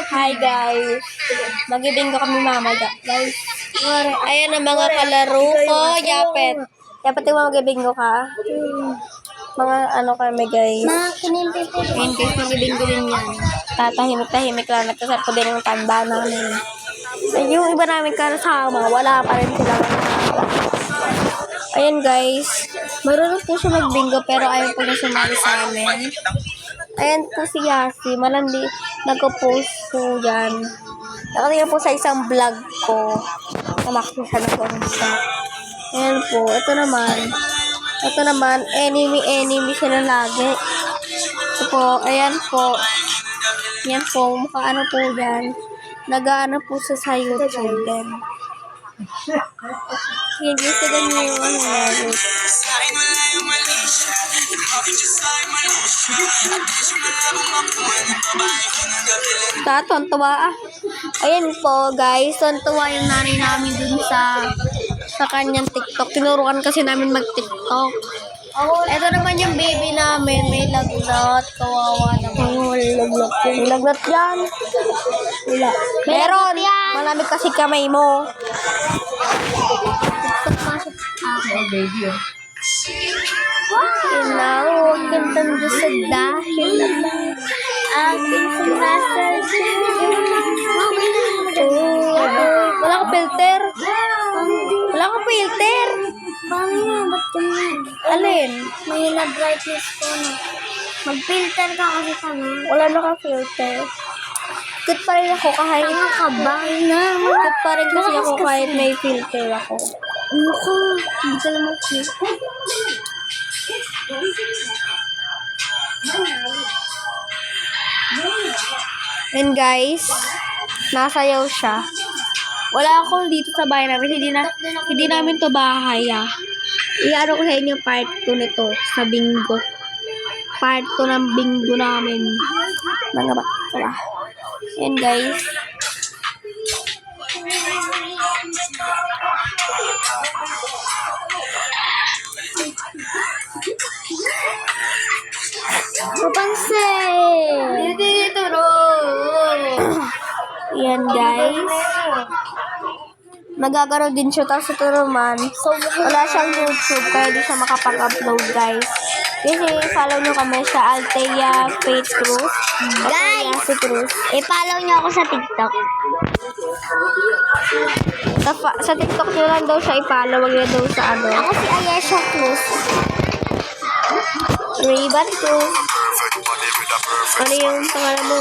Hi guys. Magibingo kami mamaya. Guys. Ayan ang mga kalaro ko. Yapet. Yapet yung magibingo ka. Mga ano kami guys. Ngayon guys, magibingo din yan. Tatahimik-tahimik lang. Nagkasal ko din yung tanda namin. Ay, yung iba namin kasama, wala pa rin sila. Ayan guys. Marunong po siya magbingo pero ayaw po niya sumali sa amin. Ayan po si Yasi. Malandi. Nag-post po yan. Nakatingin po sa isang vlog ko. Namaksin siya ng konsa. Ayan po. Ito naman. Enemy sila lagi. Ito po. Ayan po. Yan po. Mukha ano po yan. Nag-ano po sa YouTube din. Yan guys. Ganyan yung ano na. Tuwa. Ayan po guys, tuwa yung nanay namin dun sa kanyang TikTok. Tinuruan kasi namin mag-TikTok. Ito naman yung baby namin, may lagnat. Kawawa naman. May lagnat yan. Wala. Meron. Malamig kasi kamay mo. Baby, Huwag kang tanda sa dahil naman aking sinasadya. Wala kang filter. Paano nga? Ba't ganyan? Alin? May na-brightness ko na. Mag-filter ka kasi kami. Wala na kang filter. Good pa rin ako kahit... Tanga ka ba? Good pa rin kasi ako kahit may filter ako. Ano ka? Hindi ka naman cute. And guys, nasayaw siya. Wala akong dito sa bahay namin. Hindi namin to bahay I-ano ko sa inyo part 2 nito sa bingo. Part 2 ng bingo namin. Mga bakla. And guys. Papansin! Dito Yan guys. Magagaroon din siya. Tapos ito naman. Wala siyang YouTube. Kaya di siya makapag-upload guys. Kasi follow nyo kami sa Althea Faith Cruz. Guys! Si Cruz. I-follow niyo ako sa TikTok. Sa TikTok nyo lang daw siya i-follow. Wag nyo daw sa ano. Ako si Ayesha Cruz. Ray-Ban Cruz. Ano yung pangalan mo?